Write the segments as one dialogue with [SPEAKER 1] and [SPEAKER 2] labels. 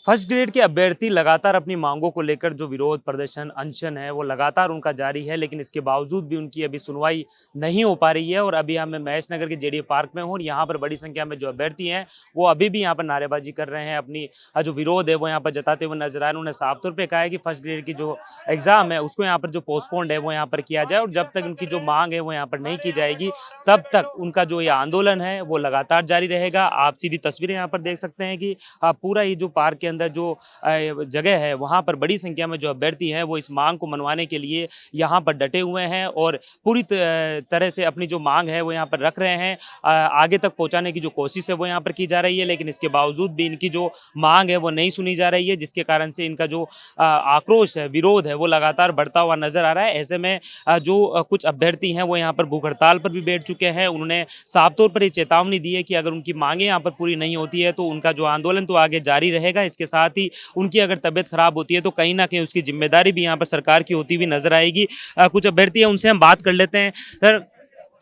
[SPEAKER 1] First grade के अभ्यर्थी लगातार अपनी मांगों को लेकर जो विरोध प्रदर्शन अनशन है वो लगातार उनका जारी है, लेकिन इसके बावजूद भी उनकी अभी सुनवाई नहीं हो पा रही है। और अभी मैं महेश नगर के जेडीए पार्क में हूँ और यहाँ पर बड़ी संख्या में जो अभ्यर्थी हैं वो अभी भी यहाँ पर नारेबाजी कर रहे हैं, अपनी जो विरोध है वो यहाँ पर जताते हुए नजर आ रहे हैं। उन्होंने साफ तौर पर कहा है कि फर्स्ट ग्रेड की जो एग्जाम है उसको यहाँ पर जो पोस्टपोन्ड है वो यहाँ पर किया जाए और जब तक उनकी जो मांग है वो यहाँ पर नहीं की जाएगी तब तक उनका जो ये आंदोलन है वो लगातार जारी रहेगा। आप सीधी तस्वीरें यहाँ पर देख सकते हैं कि पूरा ही जो पार्क के अंदर जो जगह है वहाँ पर बड़ी संख्या में जो अभ्यर्थी हैं वो इस मांग को मनवाने के लिए यहाँ पर डटे हुए हैं और पूरी तरह से अपनी जो मांग है वो यहाँ पर रख रहे हैं। आगे तक पहुँचाने की जो कोशिश है वो यहाँ पर की जा रही है, लेकिन इसके बावजूद भी इनकी जो मांग है वो नहीं सुनी जा रही है, जिसके कारण से इनका जो आक्रोश है, विरोध है वो लगातार बढ़ता हुआ नजर आ रहा है। ऐसे में जो कुछ अभ्यर्थी हैं वो यहाँ पर भूख हड़ताल पर भी बैठ चुके हैं। उन्होंने साफ तौर पर ये चेतावनी दी है कि अगर उनकी मांगे यहाँ पर पूरी नहीं होती है तो उनका जो आंदोलन तो आगे जारी रहेगा। इसके साथ ही उनकी अगर तबीयत खराब होती है तो कहीं ना कहीं उसकी जिम्मेदारी भी यहाँ पर सरकार की होती हुई नजर आएगी। कुछ अभ्यर्थी हैं उनसे हम बात कर लेते हैं। सर,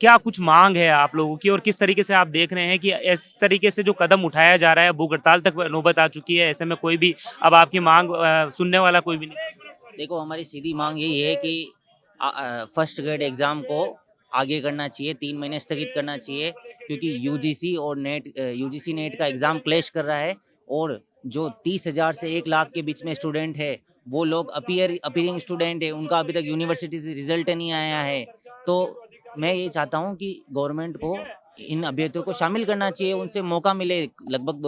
[SPEAKER 1] क्या कुछ मांग है आप लोगों की और किस तरीके से आप देख रहे हैं कि इस तरीके से जो कदम उठाया जा रहा है, भूख हड़ताल तक नौबत आ चुकी है, ऐसे में कोई भी अब आपकी मांग सुनने वाला कोई भी नहीं?
[SPEAKER 2] देखो, हमारी सीधी मांग यही है कि फर्स्ट ग्रेड एग्ज़ाम को आगे करना चाहिए, 3 महीने स्थगित करना चाहिए, क्योंकि यूजीसी नेट का एग्ज़ाम क्लैश कर रहा है और जो 30,000 से 1 लाख के बीच में स्टूडेंट है वो लोग अपीयरिंग स्टूडेंट है, उनका अभी तक यूनिवर्सिटी से रिजल्ट नहीं आया है। तो मैं ये चाहता हूँ कि गवर्नमेंट को इन अभ्यर्थियों को शामिल करना चाहिए, उनसे मौका मिले। लगभग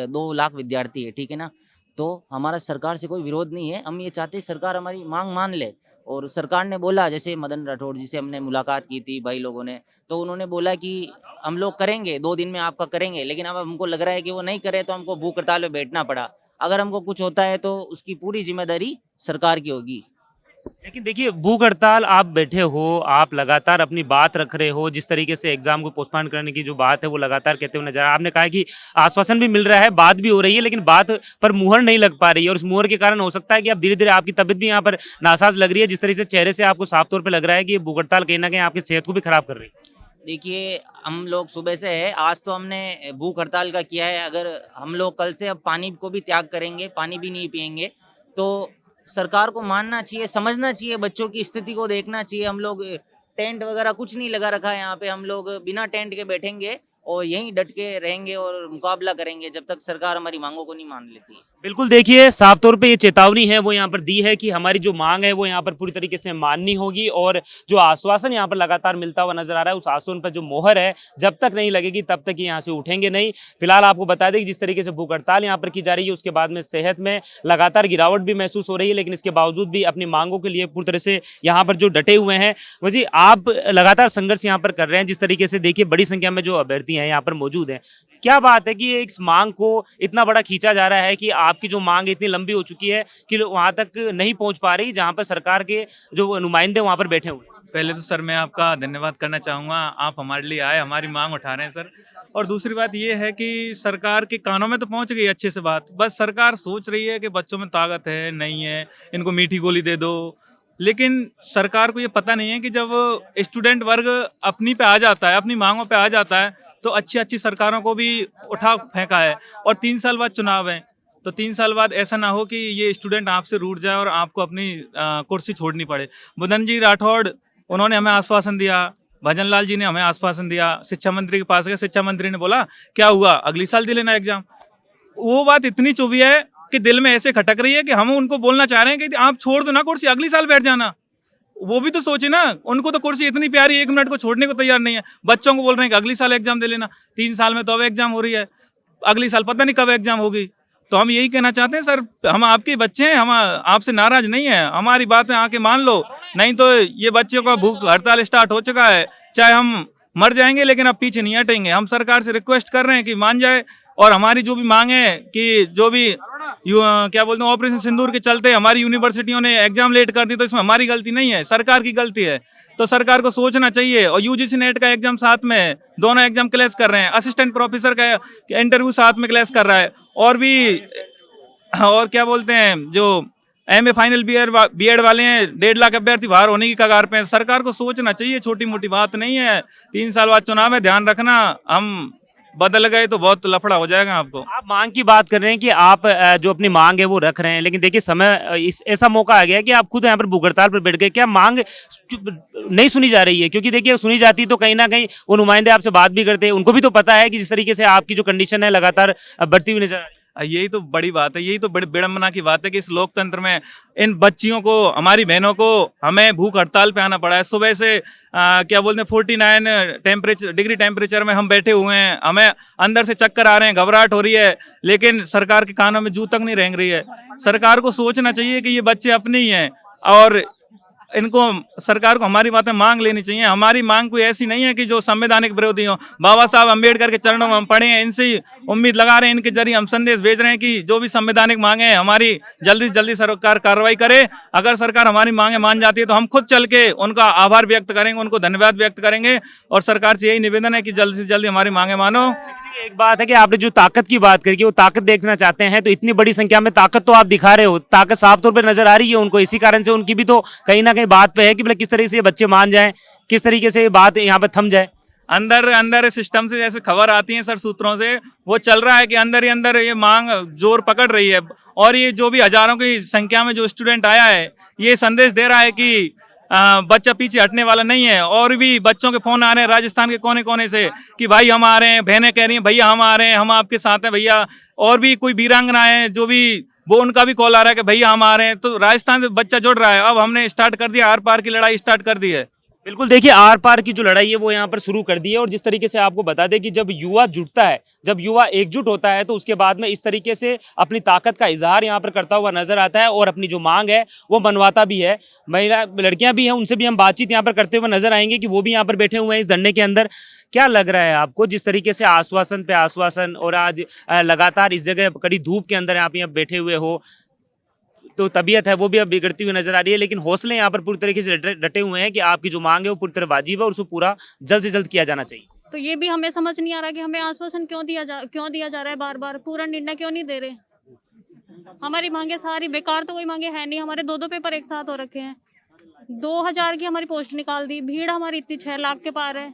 [SPEAKER 2] 2 लाख विद्यार्थी है, ठीक है ना। तो हमारा सरकार से कोई विरोध नहीं है, हम ये चाहते हैं सरकार हमारी मांग मान ले। और सरकार ने बोला, जैसे मदन राठौड़ जी से हमने मुलाकात की थी भाई लोगों ने, तो उन्होंने बोला कि हम लोग करेंगे, 2 दिन में आपका करेंगे, लेकिन अब हमको लग रहा है कि वो नहीं करे तो हमको भूख हड़ताल में बैठना पड़ा। अगर हमको कुछ होता है तो उसकी पूरी जिम्मेदारी सरकार की होगी।
[SPEAKER 1] लेकिन देखिए, भूख हड़ताल आप बैठे हो, आप लगातार अपनी बात रख रहे हो, जिस तरीके से एग्जाम को पोस्टपोन करने की जो बात है वो लगातार कहते हुए नजर आ रहा है। आपने कहा कि आश्वासन भी मिल रहा है, बात भी हो रही है, लेकिन बात पर मुहर नहीं लग पा रही है और उस मुहर के कारण हो सकता है कि अब धीरे धीरे आपकी तबीयत भी यहाँ पर नासाज लग रही है, जिस तरीके से चेहरे से आपको साफ तौर पर लग रहा है कि ये भूख हड़ताल कहीं ना कहीं आपकी सेहत को भी खराब कर रही है।
[SPEAKER 2] देखिए, हम लोग सुबह से है, आज तो हमने भूख हड़ताल का किया है। अगर हम लोग कल से अब पानी को भी त्याग करेंगे, पानी भी नहीं पिएंगे, तो सरकार को मानना चाहिए, समझना चाहिए, बच्चों की स्थिति को देखना चाहिए। हम लोग टेंट वगैरह कुछ नहीं लगा रखा है यहाँ पे, हम लोग बिना टेंट के बैठेंगे और यहीं डट के रहेंगे और मुकाबला करेंगे जब तक सरकार हमारी मांगों को नहीं मान लेती।
[SPEAKER 1] बिल्कुल, देखिए साफ तौर पे ये चेतावनी है वो यहाँ पर दी है कि हमारी जो मांग है वो यहाँ पर पूरी तरीके से माननी होगी और जो आश्वासन यहाँ पर लगातार मिलता हुआ नजर आ रहा है उस आश्वासन पर जो मोहर है जब तक नहीं लगेगी तब तक यहाँ से उठेंगे नहीं। फिलहाल आपको बता दें कि जिस तरीके से भूख हड़ताल यहाँ पर की जा रही है उसके बाद में सेहत में लगातार गिरावट भी महसूस हो रही है, लेकिन इसके बावजूद भी अपनी मांगों के लिए पूरी तरह से यहाँ पर जो डटे हुए हैं वो जी आप लगातार संघर्ष यहाँ पर कर रहे हैं। जिस तरीके से देखिए बड़ी संख्या में जो अभ्यर्थी हैं यहाँ पर मौजूद हैं, क्या बात है कि इस मांग को इतना बड़ा खींचा जा रहा है कि आपकी जो मांग इतनी लंबी हो चुकी है कि वहां तक नहीं पहुंच पा रही जहां पर सरकार के जो नुमाइंदे वहां पर बैठे हुए?
[SPEAKER 3] पहले तो सर मैं आपका धन्यवाद करना चाहूँगा, आप हमारे लिए आए, हमारी मांग उठा रहे हैं सर। और दूसरी बात ये है कि सरकार के कानों में तो पहुंच गई अच्छे से बात, बस सरकार सोच रही है कि बच्चों में ताकत है नहीं है, इनको मीठी गोली दे दो। लेकिन सरकार को ये पता नहीं है कि जब स्टूडेंट वर्ग अपनी पे आ जाता है, अपनी मांगों पे आ जाता है, तो अच्छी अच्छी सरकारों को भी उठा फेंका है। और 3 साल बाद चुनाव है, तो 3 साल बाद ऐसा ना हो कि ये स्टूडेंट आपसे रूठ जाए और आपको अपनी कुर्सी छोड़नी पड़े। मदन जी राठौड़ उन्होंने हमें आश्वासन दिया, भजन लाल जी ने हमें आश्वासन दिया, शिक्षा मंत्री के पास गए, शिक्षा मंत्री ने बोला क्या हुआ, अगली साल दे लेना एग्जाम। वो बात इतनी चुभी है कि दिल में ऐसे खटक रही है कि हम उनको बोलना चाह रहे हैं कि आप छोड़ दो ना कुर्सी, अगली साल बैठ जाना। वो भी तो सोचे ना, उनको तो कुर्सी इतनी प्यारी, 1 मिनट को छोड़ने को तैयार नहीं है। बच्चों को बोल रहे हैं कि अगली साल एग्जाम दे लेना, 3 साल में तो अब एग्जाम हो रही है, अगली साल पता नहीं कब एग्जाम होगी। तो हम यही कहना चाहते हैं सर, हम आपके बच्चे हैं, हम आपसे नाराज नहीं है, हमारी बातें आके मान लो, नहीं तो ये बच्चों का भूख हड़ताल स्टार्ट हो चुका है, चाहे हम मर जाएंगे लेकिन अब पीछे नहीं हटेंगे। हम सरकार से रिक्वेस्ट कर रहे हैं कि मान जाए और हमारी जो भी मांग है कि जो भी क्या बोलते हैं ऑपरेशन सिंदूर के चलते हमारी यूनिवर्सिटियों ने एग्जाम लेट कर दी, तो इसमें हमारी गलती नहीं है, सरकार की गलती है। तो सरकार को सोचना चाहिए। और यूजीसी नेट का एग्जाम साथ में है, दोनों एग्जाम क्लैश कर रहे हैं, असिस्टेंट प्रोफेसर का इंटरव्यू साथ में क्लैश कर रहा है, और भी और क्या बोलते हैं जो एमए फाइनल बीएड वाले हैं, 1.5 लाख अभ्यर्थी बाहर होने की कगार पे हैं। सरकार को सोचना चाहिए, छोटी मोटी बात नहीं है। 3 साल बाद चुनाव है, ध्यान रखना, हम बदल गए तो बहुत लफड़ा हो जाएगा आपको।
[SPEAKER 1] आप मांग की बात कर रहे हैं कि आप जो अपनी मांग है वो रख रहे हैं, लेकिन देखिए समय ऐसा मौका आ गया है कि आप खुद यहाँ पर भूख हड़ताल पर बैठ गए। क्या मांग नहीं सुनी जा रही है? क्योंकि देखिए सुनी जाती तो कहीं ना कहीं वो नुमाइंदे आपसे बात भी करते हैं, उनको भी तो पता है कि जिस तरीके से आपकी जो कंडीशन है लगातार बढ़ती हुई नजर आ रही है।
[SPEAKER 3] यही तो बड़ी बात है, यही तो बड़ी विडंबना की बात है कि इस लोकतंत्र में इन बच्चियों को, हमारी बहनों को, हमें भूख हड़ताल पे आना पड़ा है। सुबह से क्या बोलते हैं 49 डिग्री टेम्परेचर में हम बैठे हुए हैं, हमें अंदर से चक्कर आ रहे हैं, घबराहट हो रही है, लेकिन सरकार के कानों में जू तक नहीं रेंग रही है। सरकार को सोचना चाहिए कि ये बच्चे अपने ही हैं और इनको, सरकार को हमारी बातें मांग लेनी चाहिए। हमारी मांग कोई ऐसी नहीं है कि जो संवैधानिक विरोधी हो। बाबा साहब अम्बेडकर के चरणों में हम पढ़े हैं, इनसे ही उम्मीद लगा रहे हैं, इनके जरिए हम संदेश भेज रहे हैं कि जो भी संवैधानिक मांगे हैं हमारी जल्दी से जल्दी सरकार कार्रवाई करे। अगर सरकार हमारी मांगे मान जाती है तो हम खुद चल के उनका आभार व्यक्त करेंगे, उनको धन्यवाद व्यक्त करेंगे और सरकार से यही निवेदन है कि जल्दी से जल्दी हमारी मांगे मानो।
[SPEAKER 1] एक बात है कि आपने जो ताकत की बात करी कि वो ताकत देखना चाहते हैं, तो इतनी बड़ी संख्या में ताकत तो आप दिखा रहे हो, ताकत साफ तौर पे नजर आ रही है उनको। इसी कारण से उनकी भी तो कहीं ना कहीं बात पे है कि मतलब किस तरीके से ये बच्चे मान जाएं, किस तरीके से ये बात यहाँ पे थम जाए।
[SPEAKER 3] अंदर अंदर सिस्टम से जैसे खबर आती है सर, सूत्रों से वो चल रहा है कि अंदर ही अंदर ये मांग जोर पकड़ रही है और ये जो भी हजारों की संख्या में जो स्टूडेंट आया है ये संदेश दे रहा है कि बच्चा पीछे हटने वाला नहीं है। और भी बच्चों के फोन आ रहे हैं राजस्थान के कोने कोने से कि भाई हम आ रहे हैं, बहनें कह रही हैं भैया हम आ रहे हैं, हम आपके साथ हैं भैया। और भी कोई वीरांगना है जो भी, वो उनका भी कॉल आ रहा है कि भैया हम आ रहे हैं। तो राजस्थान से बच्चा जुड़ रहा है। अब हमने स्टार्ट कर दिया, आर पार की लड़ाई स्टार्ट कर दी है।
[SPEAKER 1] बिल्कुल, देखिए आर पार की जो लड़ाई है वो यहाँ पर शुरू कर दी है। और जिस तरीके से आपको बता दें कि जब युवा जुटता है, जब युवा एकजुट होता है, तो उसके बाद में इस तरीके से अपनी ताकत का इजहार यहाँ पर करता हुआ नजर आता है और अपनी जो मांग है वो मनवाता भी है। महिला लड़कियां भी हैं, उनसे भी हम बातचीत यहाँ पर करते हुए नजर आएंगे कि वो भी यहाँ पर बैठे हुए हैं इस धरने के अंदर। क्या लग रहा है आपको, जिस तरीके से आश्वासन पे आश्वासन और आज लगातार इस जगह कड़ी धूप के अंदर यहाँ बैठे हुए हो, तो तबीयत है वो भी अब बिगड़ती हुई नजर आ रही है, लेकिन हौसले यहाँ पर पूरी तरीके से डटे हुए हैं कि आपकी जो मांग है वो पूरी तरह वाजिब है और उसको पूरा जल्द से जल्द किया जाना चाहिए।
[SPEAKER 4] तो ये भी हमें समझ नहीं आ रहा कि हमें आश्वासन क्यों दिया जा रहा है, बार बार पूरा निर्णय क्यों नहीं दे रहे। हमारी मांगे सारी बेकार, तो कोई मांगे है नहीं। हमारे दो पेपर एक साथ हो रखे हैं, 2000 की हमारी पोस्ट निकाल दी, भीड़ हमारी इतनी 6 लाख के पार है।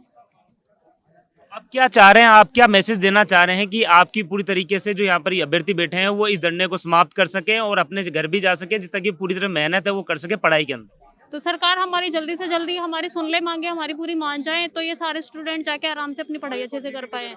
[SPEAKER 1] आप क्या चाह रहे हैं, आप क्या मैसेज देना चाह रहे हैं कि आपकी पूरी तरीके से जो यहाँ पर अभ्यर्थी बैठे हैं वो इस धरने को समाप्त कर सकें और अपने घर भी जा सके, जिस तक की पूरी तरह मेहनत है वो कर सके पढ़ाई के अंदर?
[SPEAKER 4] तो सरकार हमारी जल्दी से जल्दी हमारी सुन ले, मांगे हमारी पूरी मान जाए, तो ये सारे स्टूडेंट जाके आराम से अपनी पढ़ाई अच्छे से कर पाए।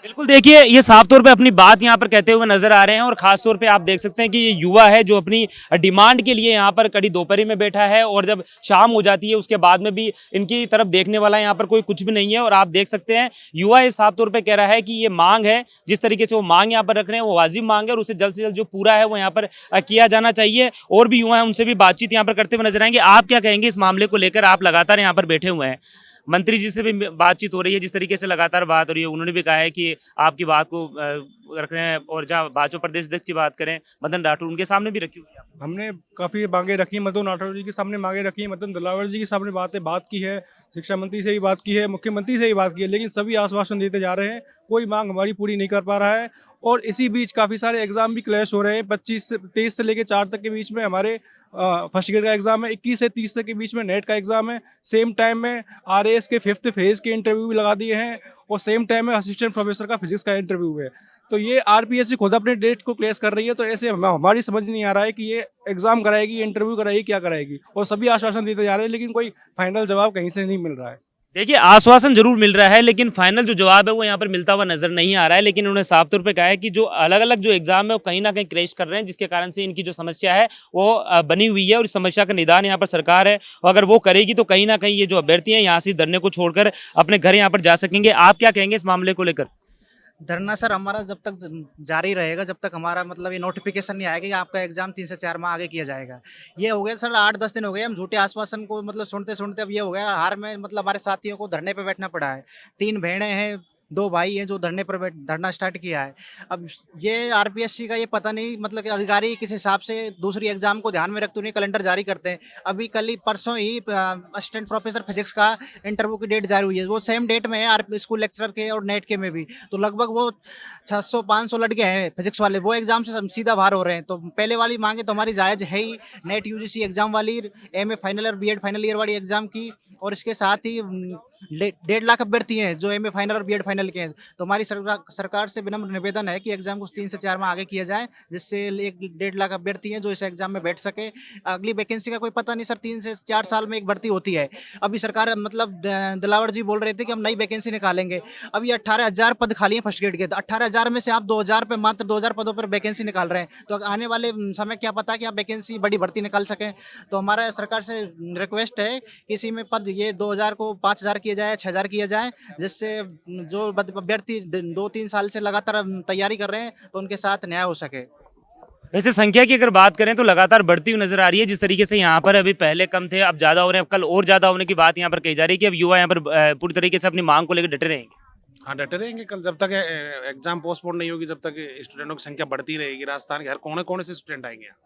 [SPEAKER 1] बिल्कुल, देखिए ये साफ तौर पे अपनी बात यहाँ पर कहते हुए नजर आ रहे हैं और खास तौर पे आप देख सकते हैं कि ये युवा है जो अपनी डिमांड के लिए यहाँ पर कड़ी दोपहरी में बैठा है और जब शाम हो जाती है उसके बाद में भी इनकी तरफ देखने वाला यहाँ पर कोई कुछ भी नहीं है। और आप देख सकते हैं युवा ये साफ तौर पर कह रहा है कि ये मांग है, जिस तरीके से वो मांग यहाँ पर रख रहे हैं वो वाजिब मांग है और उसे जल्द से जल्द जो पूरा है वो यहाँ पर किया जाना चाहिए। और भी युवा है, उनसे भी बातचीत यहाँ पर करते हुए नजर आएंगे। आप क्या कहेंगे इस मामले को लेकर? आप लगातार यहाँ पर बैठे हुए हैं, मंत्री जी से भी बातचीत हो रही है, जिस तरीके से लगातार बात हो रही है, उन्होंने भी कहा है कि आपकी बात को रख रहे हैं। और जहाँ भाजपा प्रदेश अध्यक्ष की बात करें मदन राठौर, उनके सामने भी रखी हुई है।
[SPEAKER 5] हमने काफ़ी मांगे रखी, मदन राठौर जी के सामने मांगे रखी है, मदन दिलावर जी के सामने बात की है, शिक्षा मंत्री से भी बात की है, मुख्यमंत्री से भी बात की है, लेकिन सभी आश्वासन देते जा रहे हैं, कोई मांग हमारी पूरी नहीं कर पा रहा है। और इसी बीच काफ़ी सारे एग्जाम भी क्लैश हो रहे हैं। 23 से लेकर 4 तक के बीच में हमारे फर्स्ट ग्रेड का एग्जाम है, 21 से 30 तक के बीच में नेट का एग्जाम है। सेम टाइम में RAS के 5th फेज के इंटरव्यू भी लगा दिए हैं और सेम टाइम में असिस्टेंट प्रोफेसर का फिजिक्स का इंटरव्यू है। तो ये RPSC खुद अपने डेट को क्लेश कर रही है। तो ऐसे हमारी समझ नहीं आ रहा है कि ये एग्जाम कराएगी, इंटरव्यू कराएगी, क्या कराएगी। और सभी आश्वासन देते जा रहे हैं लेकिन कोई फाइनल जवाब कहीं से नहीं मिल रहा है।
[SPEAKER 1] देखिए आश्वासन जरूर मिल रहा है लेकिन फाइनल जो जवाब है वो यहाँ पर मिलता हुआ नजर नहीं आ रहा है। लेकिन उन्होंने साफ तौर पे कहा है कि जो अलग अलग जो एग्जाम है वो कहीं ना कहीं क्रैश कर रहे हैं, जिसके कारण से इनकी जो समस्या है वो बनी हुई है और इस समस्या का निदान यहाँ पर सरकार है। और अगर वो करेगी तो कहीं ना कहीं ये जो अभ्यर्थी हैं यहाँ से इस धरने को छोड़कर अपने घर यहाँ पर जा सकेंगे। आप क्या कहेंगे इस मामले को लेकर?
[SPEAKER 6] धरना सर हमारा जब तक जारी रहेगा, जब तक हमारा मतलब ये नोटिफिकेशन नहीं आएगा कि आपका एग्जाम 3 से 4 माह आगे किया जाएगा। ये हो गया सर 8-10 दिन हो गए हम झूठे आश्वासन को मतलब सुनते सुनते अब ये हो गया हार में, मतलब हमारे साथियों को धरने पे बैठना पड़ा है। 3 बहनें हैं, 2 भाई हैं जो धरना स्टार्ट किया है। अब ये RPSC का ये पता नहीं मतलब कि अधिकारी किस हिसाब से दूसरी एग्जाम को ध्यान में रखते हुए कैलेंडर जारी करते हैं। अभी कल ही परसों ही असिस्टेंट प्रोफेसर फिजिक्स का इंटरव्यू की डेट जारी हुई है, वो सेम डेट में है स्कूल लेक्चरर के और नेट के में भी। तो लगभग वो 600-500 लड़के हैं फिजिक्स वाले, वो एग्जाम से सीधा बाहर हो रहे हैं। तो पहले वाली मांगे तो हमारी जायज़ है ही, नेट UGC एग्जाम वाली, MA फाइनल और BEd फाइनल ईयर वाली एग्जाम की, और इसके साथ ही 1.5 लाख अभ्यर्थी हैं जो MA फाइनल और BEd फाइनल फाइनल के हैं। तो हमारी सरकार से विनम्र निवेदन है कि एग्जाम को 3 से 4 माह आगे किया जाए, जिससे 1-1.5 लाख अभ्यर्थी हैं जो इस एग्जाम में बैठ सके। अगली वैकेंसी का कोई पता नहीं सर, 3 से 4 साल में एक भर्ती होती है। अभी सरकार मतलब दिलावर जी बोल रहे थे कि हम नई वैकेंसी निकालेंगे। अब ये 18,000 पद खाली हैं फर्स्ट ग्रेड के, तो 18,000 में से आप 2,000 पे, मात्र 2,000 पदों पर वैकेंसी निकाल रहे हैं। तो आने वाले समय क्या पता कि आप वैकेंसी बड़ी भर्ती निकाल सकें। तो हमारा सरकार से रिक्वेस्ट है कि इसी में पद ये 2,000 को 5,000 किया जाए, 6,000 किया जाए, जिससे जो अभ्यर्थी 2-3 साल से लगातार तैयारी कर रहे हैं तो उनके साथ न्याय हो सके।
[SPEAKER 1] वैसे संख्या की अगर बात करें तो लगातार बढ़ती हुई नजर आ रही है। जिस तरीके से यहाँ पर अभी पहले कम थे, अब ज्यादा हो रहे हैं, अब कल और ज्यादा होने की बात यहाँ पर कही जा रही है कि अब युवा यहाँ पर पूरी तरीके से अपनी मांग को लेकर डटे रहेंगे।
[SPEAKER 7] हाँ, डटे रहेंगे। कल जब तक एग्जाम पोस्टपोन नहीं होगी, जब तक स्टूडेंटों की संख्या बढ़ती रहेगी। राजस्थान के हर कोने कोने से स्टूडेंट आएंगे यहाँ।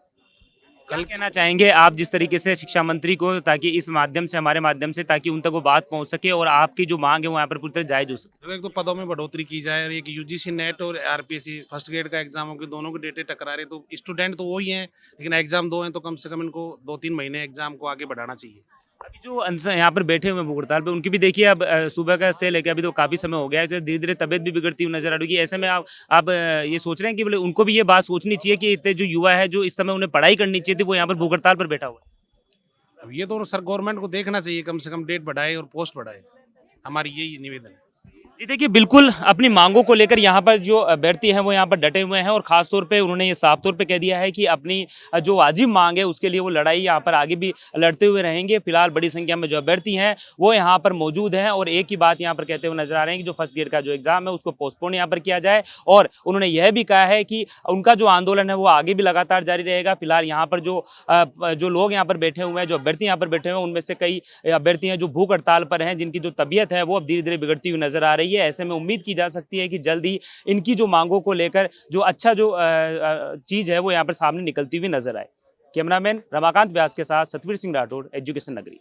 [SPEAKER 1] कल कहना चाहेंगे आप जिस तरीके से शिक्षा मंत्री को, ताकि इस माध्यम से, हमारे माध्यम से, ताकि उन तक वो बात पहुंच सके और आपकी जो मांग है वो यहाँ पर पूरी तरह जायज हो सके?
[SPEAKER 7] एक तो पदों में बढ़ोतरी की जाए, और एक यूजीसी नेट और आरपीएससी फर्स्ट ग्रेड का एग्जाम के दोनों के डेटे टकरा रहे, तो स्टूडेंट तो वही हैं लेकिन एग्जाम 2 हैं, तो कम से कम इनको 2-3 महीने एग्जाम को आगे बढ़ाना चाहिए।
[SPEAKER 1] अभी जो यहाँ पर बैठे हुए हैं भूख हड़ताल पे, उनकी भी देखिए अब सुबह का से लेकर अभी तो काफी समय हो गया है, धीरे धीरे तबियत भी बिगड़ती हुई नजर आ रही है। ऐसे में आप ये सोच रहे हैं कि बोले उनको भी ये बात सोचनी चाहिए कि इतने जो युवा है, जो इस समय उन्हें पढ़ाई करनी चाहिए थी, वो यहाँ पर भूख हड़ताल पर बैठा हुआ है।
[SPEAKER 7] अब ये तो सर गवर्नमेंट को देखना चाहिए, कम से कम डेट बढ़ाए और पोस्ट बढ़ाए। हमारी यही निवेदन है।
[SPEAKER 1] जी देखिए, बिल्कुल अपनी मांगों को लेकर यहाँ पर जो अभ्यर्थी हैं वो यहाँ पर डटे हुए हैं और खास तौर पे उन्होंने ये साफ तौर पे कह दिया है कि अपनी जो वाजिब मांग है उसके लिए वो लड़ाई यहाँ पर आगे भी लड़ते हुए रहेंगे। फिलहाल बड़ी संख्या में जो अभ्यर्थी हैं वो यहाँ पर मौजूद हैं और एक ही बात यहाँ पर कहते हुए नजर आ रहे हैं कि जो फर्स्ट ईयर का जो एग्जाम है उसको पोस्टपोन यहाँ पर किया जाए। और उन्होंने यह भी कहा है कि उनका जो आंदोलन है वो आगे भी लगातार जारी रहेगा। फिलहाल यहाँ पर जो लोग यहाँ पर बैठे हुए हैं, जो अभ्यर्थी यहाँ पर बैठे हुए हैं, उनमें से कई अभ्यर्थी हैं जो भूख हड़ताल पर हैं, जिनकी जो तबीयत है वो अब धीरे धीरे बिगड़ती हुई नजर आ रही है। ऐसे में उम्मीद की जा सकती है कि जल्द ही इनकी जो मांगों को लेकर जो अच्छा जो चीज है वो यहाँ पर सामने निकलती हुई नजर आए। कैमरामैन रमाकांत व्यास के साथ सतवीर सिंह राठौड़, एजुकेशन नगरी।